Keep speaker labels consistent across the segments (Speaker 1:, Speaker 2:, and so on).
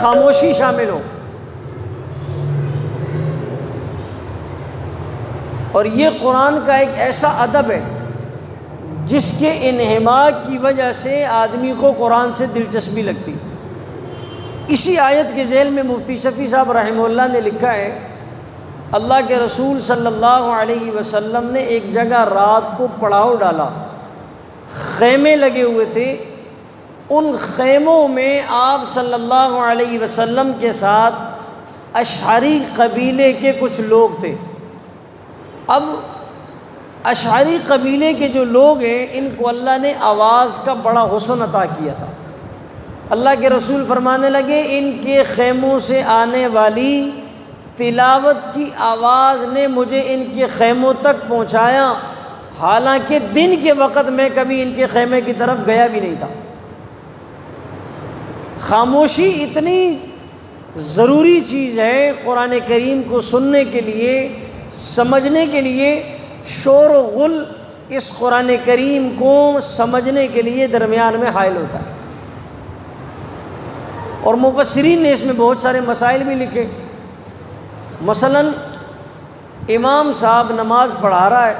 Speaker 1: خاموشی شامل ہو. اور یہ قرآن کا ایک ایسا ادب ہے جس کے انہماک کی وجہ سے آدمی کو قرآن سے دلچسپی لگتی. اسی آیت کے ذیل میں مفتی شفیع صاحب رحمہ اللہ نے لکھا ہے، اللہ کے رسول صلی اللہ علیہ وسلم نے ایک جگہ رات کو پڑاؤ ڈالا، خیمے لگے ہوئے تھے. ان خیموں میں آپ صلی اللہ علیہ وسلم کے ساتھ اشعری قبیلے کے کچھ لوگ تھے. اب اشعری قبیلے کے جو لوگ ہیں ان کو اللہ نے آواز کا بڑا حسن عطا کیا تھا. اللہ کے رسول فرمانے لگے ان کے خیموں سے آنے والی تلاوت کی آواز نے مجھے ان کے خیموں تک پہنچایا، حالانکہ دن کے وقت میں کبھی ان کے خیمے کی طرف گیا بھی نہیں تھا. خاموشی اتنی ضروری چیز ہے قرآن کریم کو سننے کے لیے، سمجھنے کے لیے. شور و غل اس قرآن کریم کو سمجھنے کے لیے درمیان میں حائل ہوتا ہے. اور مفسرین نے اس میں بہت سارے مسائل بھی لکھے. مثلا امام صاحب نماز پڑھا رہا ہے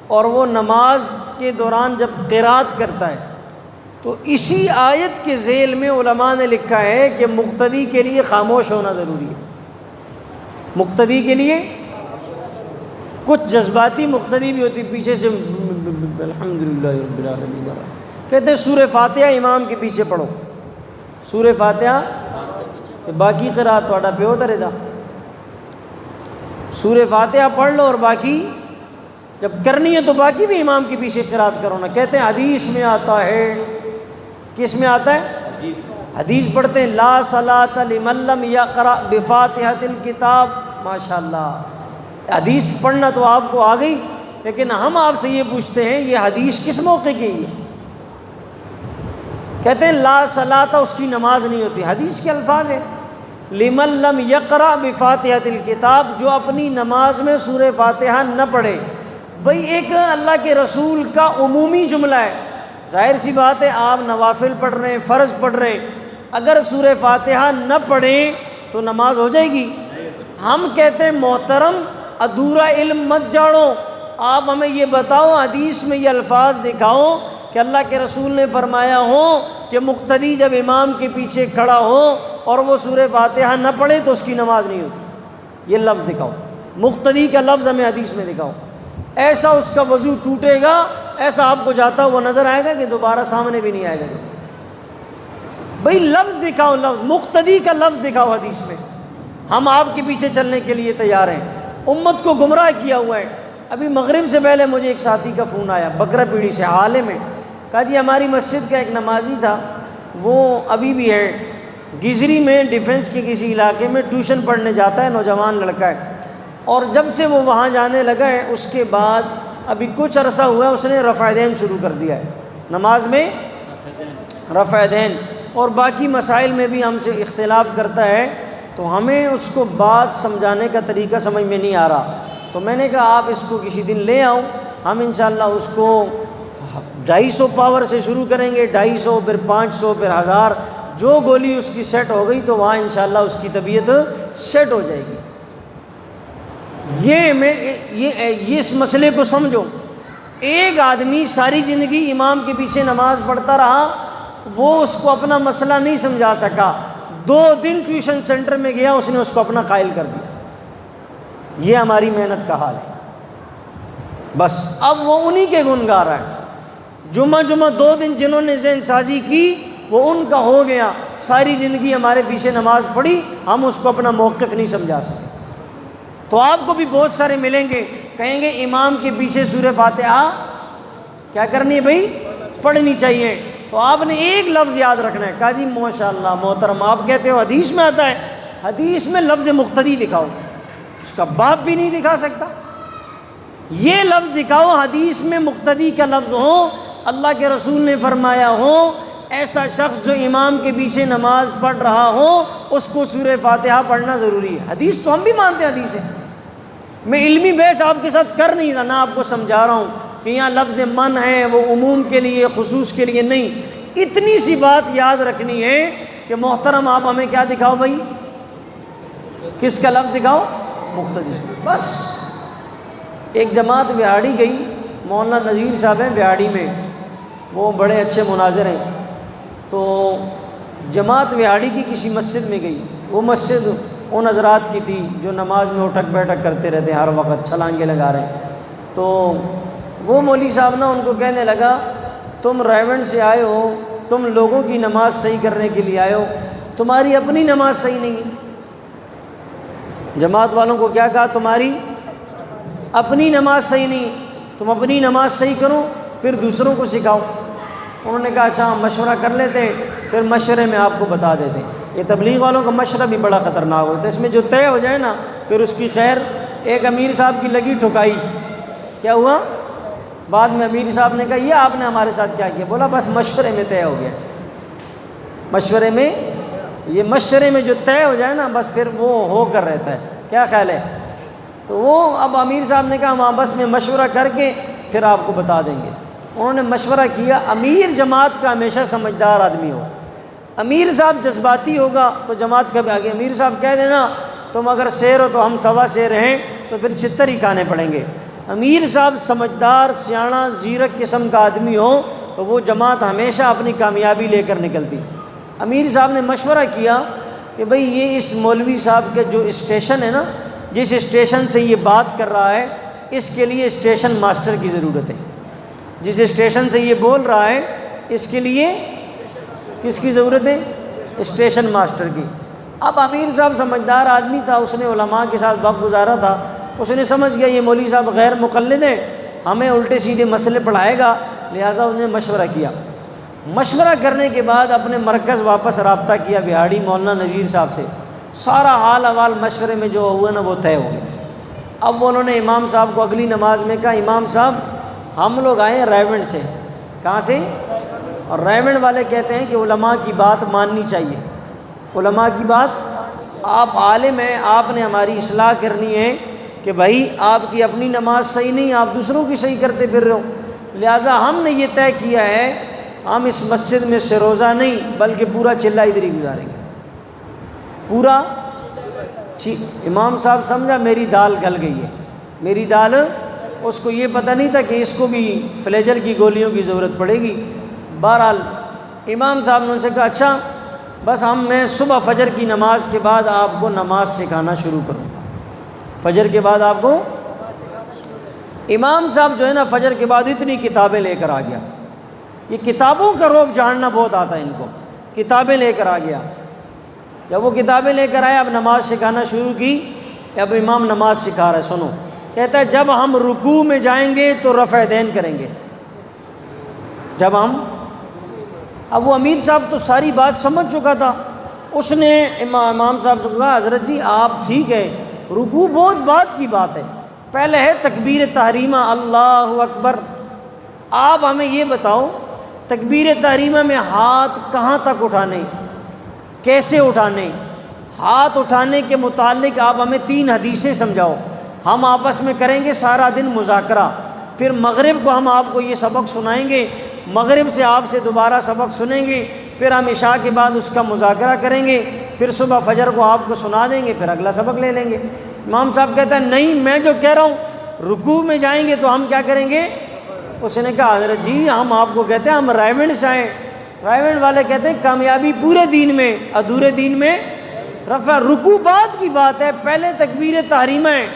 Speaker 1: اور وہ نماز کے دوران جب قرات کرتا ہے تو اسی آیت کے ذیل میں علماء نے لکھا ہے کہ مقتدی کے لیے خاموش ہونا ضروری ہے. مقتدی کے لیے کچھ جذباتی مقتدی بھی ہوتی، پیچھے سے الحمدللہ رب العالمین کہتے ہیں سورہ فاتحہ امام کے پیچھے پڑھو، سورہ فاتحہ باقی قرات تھوڑا پیو درے دا، سورہ فاتحہ پڑھ لو اور باقی جب کرنی ہے تو باقی بھی امام کے پیچھے قرات کرو نا. کہتے ہیں حدیث میں آتا ہے، کس میں آتا ہے؟ حدیث پڑھتے ہیں لا صلاۃ لمن لم یقرأ بفاتحۃ الکتاب. ماشاءاللہ حدیث پڑھنا تو آپ کو آ گئی، لیکن ہم آپ سے یہ پوچھتے ہیں یہ حدیث کس موقع کی ہے؟ کہتے ہیں لا صلاۃ اس کی نماز نہیں ہوتی. حدیث کے الفاظ ہیں لمن لم یقرأ بفاتحۃ الکتاب، جو اپنی نماز میں سورہ فاتحہ نہ پڑھے. بھئی ایک اللہ کے رسول کا عمومی جملہ ہے، ظاہر سی بات ہے آپ نوافل پڑھ رہے ہیں، فرض پڑھ رہے ہیں، اگر سورہ فاتحہ نہ پڑھیں تو نماز ہو جائے گی؟ ہم کہتے ہیں محترم ادھورا علم مت جاڑو، آپ ہمیں یہ بتاؤ حدیث میں یہ الفاظ دکھاؤ کہ اللہ کے رسول نے فرمایا ہو کہ مقتدی جب امام کے پیچھے کھڑا ہو اور وہ سورہ فاتحہ نہ پڑھے تو اس کی نماز نہیں ہوتی. یہ لفظ دکھاؤ، مقتدی کا لفظ ہمیں حدیث میں دکھاؤ. ایسا اس کا وضو ٹوٹے گا، ایسا آپ کو جاتا ہوا نظر آئے گا کہ دوبارہ سامنے بھی نہیں آئے گا. بھئی لفظ دکھاؤ، لفظ مقتدی کا لفظ دکھاؤ حدیث میں. ہم آپ کے پیچھے چلنے کے لیے تیار ہیں. امت کو گمراہ کیا ہوا ہے. ابھی مغرب سے پہلے مجھے ایک ساتھی کا فون آیا بکرا پیڑی سے، عالم ہے، کہا جی ہماری مسجد کا ایک نمازی تھا، وہ ابھی بھی ہے گجری میں ڈیفنس کے کسی علاقے میں ٹیوشن پڑھنے جاتا ہے، نوجوان لڑکا ہے، اور جب سے وہ وہاں جانے لگا ہے اس کے بعد ابھی کچھ عرصہ ہوا ہے اس نے رفع دین شروع کر دیا ہے، نماز میں رفع دین، اور باقی مسائل میں بھی ہم سے اختلاف کرتا ہے. تو ہمیں اس کو بات سمجھانے کا طریقہ سمجھ میں نہیں آ رہا. تو میں نے کہا آپ اس کو کسی دن لے آؤ، ہم انشاءاللہ اس کو 250 پاور سے شروع کریں گے، 250 پھر 500 پھر 1000، جو گولی اس کی سیٹ ہو گئی تو وہاں انشاءاللہ اس کی طبیعت سیٹ ہو جائے گی. یہ اس مسئلے کو سمجھو. ایک آدمی ساری زندگی امام کے پیچھے نماز پڑھتا رہا، وہ اس کو اپنا مسئلہ نہیں سمجھا سکا، 2 دن ٹیوشن سینٹر میں گیا، اس نے اس کو اپنا قائل کر دیا. یہ ہماری محنت کا حال ہے. بس اب وہ انہی کے گنگار ہیں. جمعہ 2 دن جنہوں نے ذہن سازی کی وہ ان کا ہو گیا، ساری زندگی ہمارے پیچھے نماز پڑھی، ہم اس کو اپنا موقف نہیں سمجھا سکے. تو آپ کو بھی بہت سارے ملیں گے کہیں گے امام کے پیچھے سورہ فاتحہ کیا کرنی ہے بھائی؟ پڑھنی چاہیے. تو آپ نے ایک لفظ یاد رکھنا ہے. کہا جی ماشاءاللہ محترم آپ کہتے ہو حدیث میں آتا ہے، حدیث میں لفظ مقتدی دکھاؤ. اس کا باپ بھی نہیں دکھا سکتا. یہ لفظ دکھاؤ حدیث میں مقتدی کا لفظ ہو، اللہ کے رسول نے فرمایا ہو ایسا شخص جو امام کے پیچھے نماز پڑھ رہا ہو اس کو سورہ فاتحہ پڑھنا ضروری ہے. حدیث تو ہم بھی مانتے ہیں، حدیث ہے. میں علمی بحث آپ کے ساتھ کر نہیں رہا، نہ آپ کو سمجھا رہا ہوں کہ یہاں لفظ من ہے وہ عموم کے لیے خصوص کے لیے نہیں. اتنی سی بات یاد رکھنی ہے کہ کہ محترم آپ ہمیں کیا دکھاؤ بھائی، کس کا لفظ دکھاؤ، مقتدی۔ بس ایک جماعت وہاڑی گئی، مولانا نذیر صاحب ہیں وہاڑی میں، وہ بڑے اچھے مناظر ہیں، تو جماعت وہاڑی کی کسی مسجد میں گئی، وہ مسجد ان حضرات کی تھی جو نماز میں اٹھک بیٹھک کرتے رہتے ہیں، ہر وقت چھلانگے لگا رہے ہیں۔ تو وہ مولوی صاحب نا ان کو کہنے لگا تم ریونڈ سے آئے ہو، تم لوگوں کی نماز صحیح کرنے کے لیے آئے ہو، تمہاری اپنی نماز صحیح نہیں ہے۔ جماعت والوں کو کیا کہا، تمہاری اپنی نماز صحیح نہیں، تم اپنی نماز صحیح کرو پھر دوسروں کو سکھاؤ۔ انہوں نے کہا اچھا ہم مشورہ کر لیتے ہیں، پھر مشورے میں آپ کو بتا دیتے ہیں۔ یہ تبلیغ والوں کا مشورہ بھی بڑا خطرناک ہوتا ہے، اس میں جو طے ہو جائے نا پھر اس کی خیر۔ ایک امیر صاحب کی لگی ٹھکائی، کیا ہوا، بعد میں امیر صاحب نے کہا یہ آپ نے ہمارے ساتھ کیا کیا، بولا بس مشورے میں طے ہو گیا، مشورے میں، یہ مشورے میں جو طے ہو جائے نا بس پھر وہ ہو کر رہتا ہے، کیا خیال ہے۔ تو وہ اب امیر صاحب نے کہا ہم بس میں مشورہ کر کے پھر آپ کو بتا دیں گے۔ انہوں نے مشورہ کیا، امیر جماعت کا ہمیشہ سمجھدار آدمی ہو، امیر صاحب جذباتی ہوگا تو جماعت کبھی آگے، امیر صاحب کہہ دینا تم اگر شیر ہو تو ہم سوا شیر ہیں تو پھر چھتر ہی کھانے پڑیں گے۔ امیر صاحب سمجھدار سیاںا زیرک قسم کا آدمی ہو تو وہ جماعت ہمیشہ اپنی کامیابی لے کر نکلتی۔ امیر صاحب نے مشورہ کیا کہ بھئی یہ اس مولوی صاحب کے جو اسٹیشن ہے نا، جس اسٹیشن سے یہ بات کر رہا ہے اس کے لیے اسٹیشن ماسٹر کی ضرورت ہے، جس اسٹیشن سے یہ بول رہا ہے اس کے لیے کس کی ضرورت ہے، اسٹیشن ماسٹر کی۔ اب امیر صاحب سمجھدار آدمی تھا، اس نے علماء کے ساتھ وقت گزارا تھا، اس نے سمجھ گیا یہ مولوی صاحب غیر مقلد ہیں، ہمیں الٹے سیدھے مسئلے پڑھائے گا، لہٰذا اس نے مشورہ کیا۔ مشورہ کرنے کے بعد اپنے مرکز واپس رابطہ کیا وہاڑی مولانا نذیر صاحب سے، سارا حال احوال مشورے میں جو ہوا نا وہ طے ہو گیا۔ اب انہوں نے امام صاحب کو اگلی نماز میں کہا امام صاحب ہم لوگ آئے ہیں ریونڈ سے، کہاں سے، اور ریونڈ والے کہتے ہیں کہ علماء کی بات ماننی چاہیے، علماء کی بات، آپ عالم ہیں، آپ نے ہماری اصلاح کرنی ہے کہ بھائی آپ کی اپنی نماز صحیح نہیں، آپ دوسروں کی صحیح کرتے پھر رہے ہو، لہٰذا ہم نے یہ طے کیا ہے ہم اس مسجد میں سے روزہ نہیں بلکہ پورا چلہ ادھر ہی گزاریں گے، پورا۔ امام صاحب سمجھا میری دال گل گئی ہے، میری دال، اس کو یہ پتہ نہیں تھا کہ اس کو بھی فلیجر کی گولیوں کی ضرورت پڑے گی۔ بہرحال امام صاحب نے ان سے کہا اچھا بس میں صبح فجر کی نماز کے بعد آپ کو نماز سکھانا شروع کروں گا، فجر کے بعد آپ کو۔ امام صاحب جو ہے نا فجر کے بعد اتنی کتابیں لے کر آ گیا، یہ کتابوں کا رعب جاننا بہت آتا ہے ان کو، کتابیں لے کر آ گیا۔ جب وہ کتابیں لے کر آئے اب نماز سکھانا شروع کی، اب امام نماز سکھا رہا ہے، سنو، کہتا ہے جب ہم رکوع میں جائیں گے تو رفع دین کریں گے، جب ہم، اب وہ امیر صاحب تو ساری بات سمجھ چکا تھا، اس نے امام صاحب سے کہا حضرت جی آپ ٹھیک ہے، رکوع بہت بات کی بات ہے، پہلے ہے تکبیر تحریمہ اللہ اکبر، آپ ہمیں یہ بتاؤ تکبیر تحریمہ میں ہاتھ کہاں تک اٹھانے، کیسے اٹھانے، ہاتھ اٹھانے کے متعلق آپ ہمیں 3 حدیثیں سمجھاؤ، ہم آپس میں کریں گے سارا دن مذاکرہ، پھر مغرب کو ہم آپ کو یہ سبق سنائیں گے، مغرب سے آپ سے دوبارہ سبق سنیں گے، پھر ہم عشاء کے بعد اس کا مذاکرہ کریں گے، پھر صبح فجر کو آپ کو سنا دیں گے، پھر اگلا سبق لے لیں گے۔ امام صاحب کہتا ہے نہیں میں جو کہہ رہا ہوں رکوع میں جائیں گے تو ہم کیا کریں گے، اس نے کہا حضرت جی ہم آپ کو کہتے ہیں ہم ریونڈ سے آئیں، ریونڈ والے کہتے ہیں کامیابی پورے دین میں ادھورے دین میں رفع، رکوع بعد کی بات ہے، پہلے تکبیر تحریمہ ہے،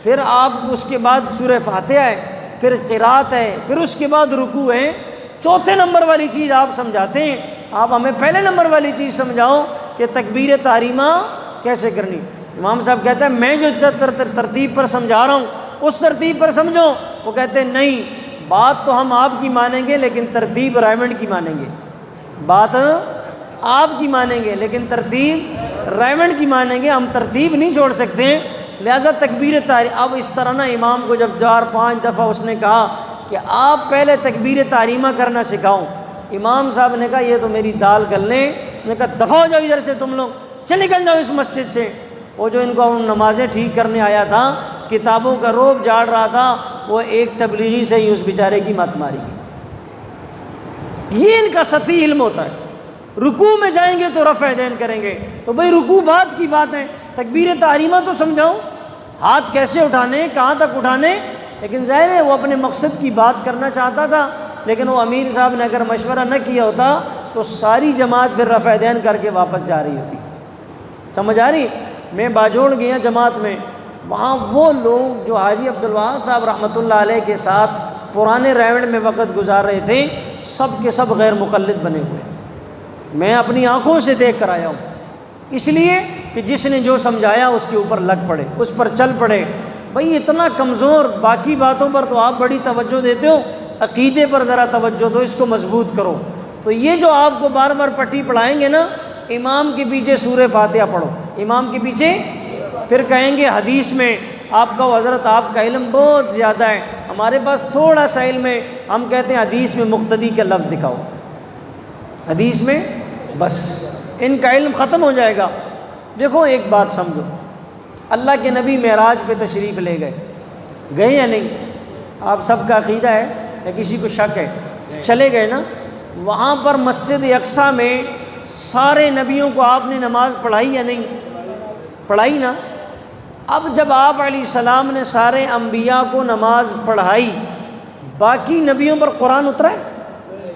Speaker 1: پھر آپ اس کے بعد سورہ فاتحہ ہے، پھر قرات ہے، پھر اس کے بعد رکوع ہے، چوتھے نمبر والی چیز آپ سمجھاتے ہیں، آپ ہمیں پہلے نمبر والی چیز سمجھاؤ کہ تکبیر تحریمہ کیسے کرنی۔ امام صاحب کہتا ہے میں جو ترتیب پر سمجھا رہا ہوں اس ترتیب پر سمجھو، وہ کہتے ہیں نہیں بات تو ہم آپ کی مانیں گے لیکن ترتیب ریونڈ کی مانیں گے، بات آپ کی مانیں گے لیکن ترتیب ریونڈ کی مانیں گے، ہم ترتیب نہیں چھوڑ سکتے، لہٰذا تکبیر تحریمہ۔ اب اس طرح نا امام کو جب 4-5 دفعہ اس نے کہا کہ آپ پہلے تکبیر تحریمہ کرنا سکھاؤ، امام صاحب نے کہا یہ تو میری دال گلنے، نے کہا دفع ہو جاؤ ادھر سے تم لوگ، چل نکل جاؤ اس مسجد سے۔ وہ جو ان کو نمازیں ٹھیک کرنے آیا تھا، کتابوں کا رعب جاڑ رہا تھا، وہ ایک تبلیغی سے ہی اس بیچارے کی مت ماری۔ یہ ان کا سطحی علم ہوتا ہے، رکوع میں جائیں گے تو رفع دین کریں گے، تو بھئی رکوع بعد کی بات ہے، تکبیر تحریمہ تو سمجھاؤ، ہاتھ کیسے اٹھانے، کہاں تک اٹھانے، لیکن ظاہر ہے وہ اپنے مقصد کی بات کرنا چاہتا تھا، لیکن وہ امیر صاحب نے اگر مشورہ نہ کیا ہوتا تو ساری جماعت پھر رفع دین کر کے واپس جا رہی ہوتی۔ سمجھ آ رہی؟ میں باجوڑ گیا جماعت میں، وہاں وہ لوگ جو حاجی عبدالوہاب صاحب رحمۃ اللہ علیہ کے ساتھ پرانے ریونڈ میں وقت گزار رہے تھے، سب کے سب غیر مقلد بنے ہوئے، میں اپنی آنکھوں سے دیکھ کر آیا ہوں، اس لیے کہ جس نے جو سمجھایا اس کے اوپر لگ پڑے، اس پر چل پڑے۔ بھئی اتنا کمزور، باقی باتوں پر تو آپ بڑی توجہ دیتے ہو، عقیدے پر ذرا توجہ دو، اس کو مضبوط کرو۔ تو یہ جو آپ کو بار بار پٹی پڑھائیں گے نا، امام کے پیچھے سورہ فاتحہ پڑھو، امام کے پیچھے، پھر کہیں گے حدیث میں آپ کا حضرت آپ کا علم بہت زیادہ ہے، ہمارے پاس تھوڑا سا علم ہے، ہم کہتے ہیں حدیث میں مقتدی کا لفظ دکھاؤ، حدیث میں بس ان کا علم ختم ہو جائے گا۔ دیکھو ایک بات سمجھو، اللہ کے نبی معراج پہ تشریف لے گئے یا نہیں؟ آپ سب کا عقیدہ ہے یا کسی کو شک ہے؟ چلے گئے نا، وہاں پر مسجد اقصیٰ میں سارے نبیوں کو آپ نے نماز پڑھائی یا نہیں؟ پڑھائی نا۔ اب جب آپ علیہ السلام نے سارے انبیاء کو نماز پڑھائی، باقی نبیوں پر قرآن اترا ہے؟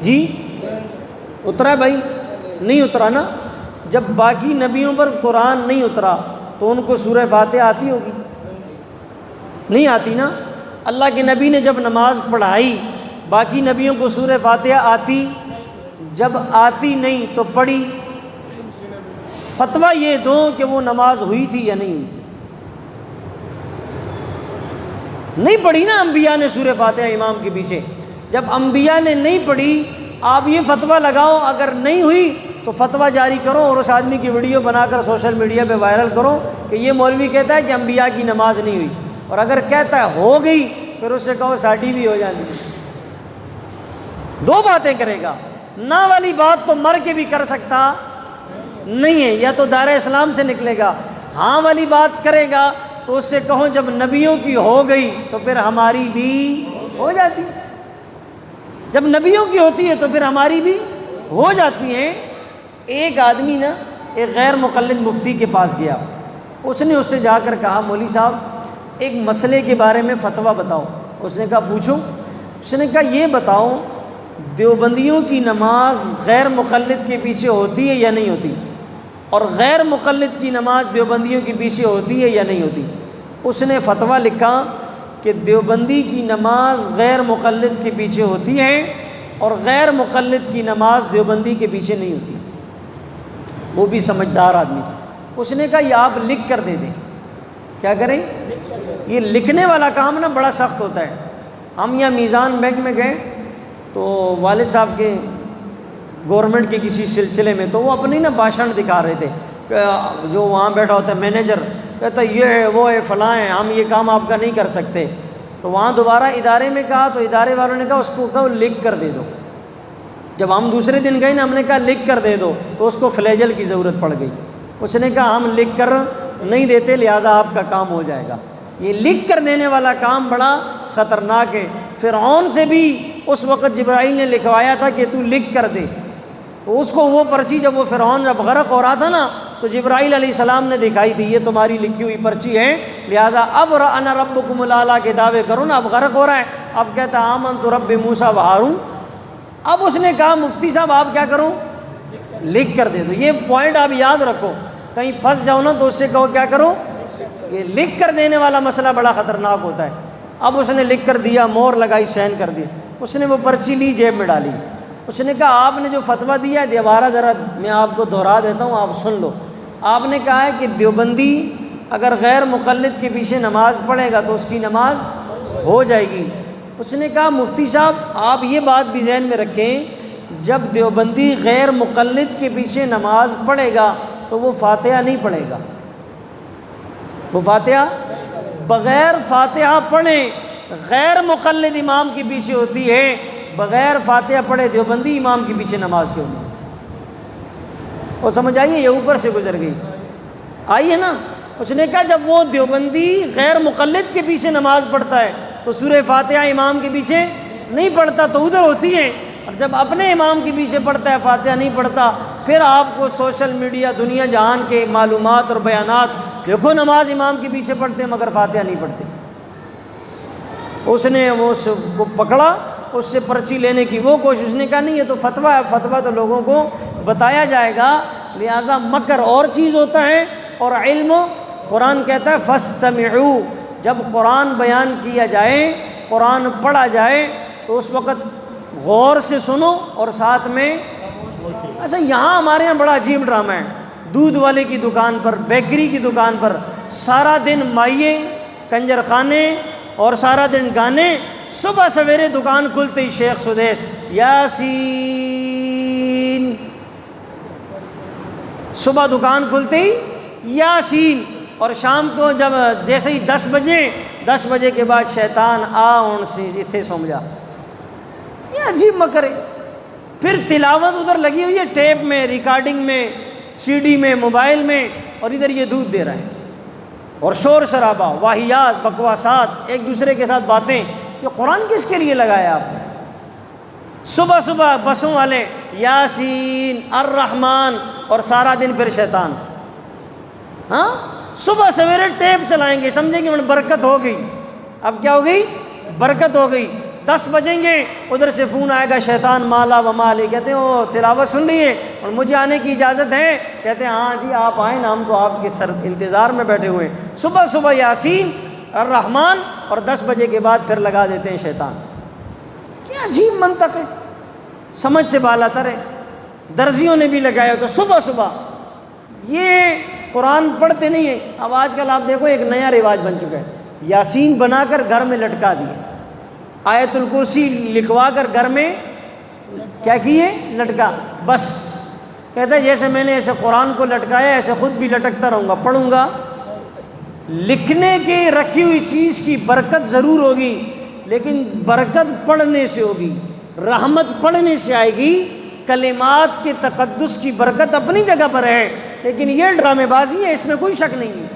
Speaker 1: جی اترا ہے بھائی؟ نہیں اترا نا۔ جب باقی نبیوں پر قرآن نہیں اترا تو ان کو سورہ فاتحہ آتی ہوگی؟ نہیں آتی نا۔ اللہ کے نبی نے جب نماز پڑھائی، باقی نبیوں کو سورہ فاتحہ آتی؟ جب آتی نہیں تو پڑھی؟ فتویٰ یہ دو کہ وہ نماز ہوئی تھی یا نہیں ہوئی تھی؟ نہیں پڑھی نا انبیاء نے سورہ فاتحہ امام کے پیچھے۔ جب انبیاء نے نہیں پڑھی، آپ یہ فتویٰ لگاؤ اگر نہیں ہوئی تو فتویٰ جاری کرو اور اس آدمی کی ویڈیو بنا کر سوشل میڈیا پہ وائرل کرو کہ یہ مولوی کہتا ہے کہ انبیاء کی نماز نہیں ہوئی، اور اگر کہتا ہے ہو گئی پھر اس سے کہو ساڈی بھی ہو جاتی ہے۔ دو باتیں کرے گا، نہ والی بات تو مر کے بھی کر سکتا نہیں ہے، یا تو دار اسلام سے نکلے گا، ہاں والی بات کرے گا تو اس سے کہو جب نبیوں کی ہو گئی تو پھر ہماری بھی ہو جاتی، جب نبیوں کی ہوتی ہے تو پھر ہماری بھی ہو جاتی ہیں۔ ایک آدمی نا ایک غیر مقلد مفتی کے پاس گیا، اس نے اس سے جا کر کہا مولوی صاحب ایک مسئلے کے بارے میں فتویٰ بتاؤ۔ اس نے کہا پوچھو۔ اس نے کہا یہ بتاؤ دیوبندیوں کی نماز غیر مقلد کے پیچھے ہوتی ہے یا نہیں ہوتی، اور غیر مقلد کی نماز دیوبندیوں کے پیچھے ہوتی ہے یا نہیں ہوتی؟ اس نے فتویٰ لکھا کہ دیوبندی کی نماز غیر مقلد کے پیچھے ہوتی ہے اور غیر مقلد کی نماز دیوبندی کے پیچھے نہیں ہوتی۔ وہ بھی سمجھدار آدمی تھا، اس نے کہا یہ آپ لکھ کر دے دیں۔ کیا کریں؟ یہ لکھنے والا کام نا بڑا سخت ہوتا ہے۔ ہم یہاں میزان بینک میں گئے تو والد صاحب کے گورنمنٹ کے کسی سلسلے میں، تو وہ اپنی نا بھاشن دکھا رہے تھے، جو وہاں بیٹھا ہوتا ہے مینیجر کہتا ہے یہ ہے وہ ہے فلاں ہے، ہم یہ کام آپ کا نہیں کر سکتے۔ تو وہاں دوبارہ ادارے میں کہا تو ادارے والوں نے کہا اس کو کہو لکھ کر دے دو۔ جب ہم دوسرے دن گئے نا، ہم نے کہا لکھ کر دے دو، تو اس کو فلیجل کی ضرورت پڑ گئی۔ اس نے کہا ہم لکھ کر نہیں دیتے، لہٰذا آپ کا کام ہو جائے گا۔ یہ لکھ کر دینے والا کام بڑا خطرناک ہے۔ فرعون سے بھی اس وقت جبرائیل نے لکھوایا تھا کہ تو لکھ کر دے، تو اس کو وہ پرچی جب وہ فرعون جب غرق ہو رہا تھا نا تو جبرائیل علیہ السلام نے دکھائی تھی، یہ تمہاری لکھی ہوئی پرچی ہے، لہٰذا اب انا ربکم الاعلیٰ کے دعوے کرو نا۔ اب غرق ہو رہا ہے، اب کہتا ہے آمنت رب موسیٰ و ہارون۔ اب اس نے کہا مفتی صاحب آپ کیا کرو، لکھ کر دے دو۔ یہ پوائنٹ آپ یاد رکھو، کہیں پھنس جاؤ نا تو اس سے کہو کیا کرو، یہ لکھ کر دینے والا مسئلہ بڑا خطرناک ہوتا ہے۔ اب اس نے لکھ کر دیا، مور لگائی، سائن کر دی، اس نے وہ پرچی لی، جیب میں ڈالی۔ اس نے کہا آپ نے جو فتویٰ دیا ہے دوبارہ ذرا میں آپ کو دہرا دیتا ہوں، آپ سن لو۔ آپ نے کہا ہے کہ دیوبندی اگر غیر مقلد کے پیچھے نماز پڑھے گا تو اس کی نماز ہو جائے گی۔ اس نے کہا مفتی صاحب آپ یہ بات بھی ذہن میں رکھیں، جب دیوبندی غیر مقلد کے پیچھے نماز پڑھے گا تو وہ فاتحہ نہیں پڑھے گا، وہ فاتحہ بغیر فاتحہ پڑھے غیر مقلد امام کے پیچھے ہوتی ہے، بغیر فاتحہ پڑھے دیوبندی امام کے پیچھے نماز کیوں نہیں؟ وہ سمجھ آئیے، یہ اوپر سے گزر گئی، آئیے نا۔ اس نے کہا جب وہ دیوبندی غیر مقلد کے پیچھے نماز پڑھتا ہے تو سورہ فاتحہ امام کے پیچھے نہیں پڑھتا، تو ادھر ہوتی ہے، اور جب اپنے امام کے پیچھے پڑھتا ہے فاتحہ نہیں پڑھتا، پھر آپ کو سوشل میڈیا دنیا جہان کے معلومات اور بیانات، دیکھو نماز امام کے پیچھے پڑھتے ہیں مگر فاتحہ نہیں پڑھتے۔ اس نے اس کو پکڑا، اس سے پرچی لینے کی وہ کوشش، اس نے کہا نہیں یہ تو فتویٰ ہے، فتویٰ تو لوگوں کو بتایا جائے گا، لہٰذا مکر اور چیز ہوتا ہے اور علم قرآن کہتا ہے فاستمعوا، جب قرآن بیان کیا جائے، قرآن پڑھا جائے تو اس وقت غور سے سنو اور ساتھ میں۔ اچھا یہاں ہمارے یہاں بڑا عجیب ڈرامہ ہے، دودھ والے کی دکان پر، بیکری کی دکان پر سارا دن مائیں، کنجر خانے اور سارا دن گانے، صبح سویرے دکان کھلتے ہی شیخ سدیس یاسین، صبح دکان کھلتے ہی یاسین، اور شام کو جب جیسے ہی 10 بجے کے بعد شیطان آن سی اتھے سوم جا۔ یہ عجیب مکر ہے۔ پھر تلاوت ادھر لگی ہوئی ہے ٹیپ میں، ریکارڈنگ میں، سی ڈی میں، موبائل میں، اور ادھر یہ دودھ دے رہے ہیں اور شور شرابہ، واہیات، بکواسات، ایک دوسرے کے ساتھ باتیں۔ یہ قرآن کس کے لیے لگایا آپ نے؟ صبح صبح بسوں والے یاسین الرحمن اور سارا دن پھر شیطان۔ ہاں صبح سویرے ٹیپ چلائیں گے، سمجھیں گے برکت ہو گئی۔ اب کیا ہو گئی؟ برکت ہو گئی۔ 10 بجیں گے، ادھر سے فون آئے گا شیطان مالا و مالی، کہتے ہیں وہ تلاوت سن رہی ہے اور مجھے آنے کی اجازت ہے؟ کہتے ہیں ہاں جی آپ آئیں نا، ہم تو آپ کے انتظار میں بیٹھے ہوئے ہیں۔ صبح صبح یاسین الرحمن اور 10 بجے کے بعد پھر لگا دیتے ہیں شیطان۔ کیا عجیب منطق ہے، سمجھ سے بالا تر ہے۔ درزیوں نے بھی لگایا تو صبح صبح یہ قرآن پڑھتے نہیں ہیں۔ اب آج کل آپ دیکھو ایک نیا رواج بن چکا ہے، یاسین بنا کر گھر میں لٹکا دیے، آیت الکرسی لکھوا کر گھر میں کیا کیے؟ لٹکا۔ بس کہتا ہے جیسے میں نے ایسے قرآن کو لٹکایا ایسے خود بھی لٹکتا رہوں گا، پڑھوں گا۔ لکھنے کے رکھی ہوئی چیز کی برکت ضرور ہوگی، لیکن برکت پڑھنے سے ہوگی، رحمت پڑھنے سے آئے گی۔ کلمات کے تقدس کی برکت اپنی جگہ پر ہے، لیکن یہ ڈرامے بازی ہے، اس میں کوئی شک نہیں ہے۔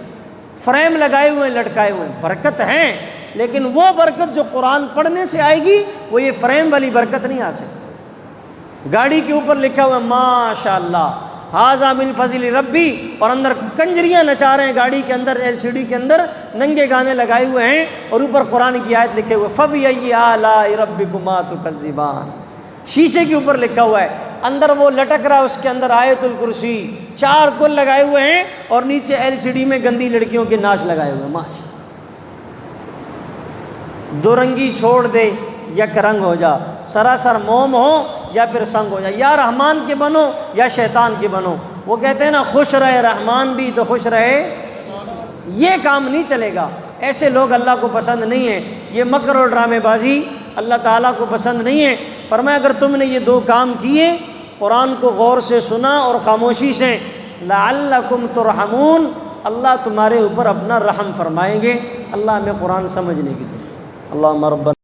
Speaker 1: فریم لگائے ہوئے ہیں، لٹکائے ہوئے ہیں، برکت ہے، لیکن وہ برکت جو قرآن پڑھنے سے آئے گی وہ یہ فریم والی برکت نہیں آ سکتی۔ گاڑی کے اوپر لکھا ہوا ہے ماشاءاللہ ھذا من فضل ربی، اور اندر کنجریاں نچا رہے ہیں گاڑی کے اندر، LCD کے اندر ننگے گانے لگائے ہوئے ہیں اور اوپر قرآن کی آیت لکھے ہوئے فَبِأَيِّ آلَاءِ رَبِّكُمَا تُكَذِّبَانِ، شیشے کے اوپر لکھا ہوا ہے، اندر وہ لٹک رہا ہے، اس کے اندر آیت الکرسی، 4 کل لگائے ہوئے ہیں اور نیچے LCD میں گندی لڑکیوں کے ناچ لگائے ہوئے ہیں۔ ماشاء دو رنگی چھوڑ دے یک رنگ ہو جا، سراسر موم ہو یا پھر سنگ ہو جا، یا رحمان کے بنو یا شیطان کے بنو۔ وہ کہتے ہیں نا خوش رہے رحمان بھی تو خوش رہے، یہ کام نہیں چلے گا۔ ایسے لوگ اللہ کو پسند نہیں ہیں، یہ مکر اور ڈرامے بازی اللہ تعالیٰ کو پسند نہیں ہے۔ فرمایا اگر تم نے یہ 2 کام کیے، قرآن کو غور سے سنا اور خاموشی سے، لعلکم ترحمون، اللہ تمہارے اوپر اپنا رحم فرمائیں گے۔ اللہ ہمیں قرآن سمجھنے کی دے۔ اللہم ربنا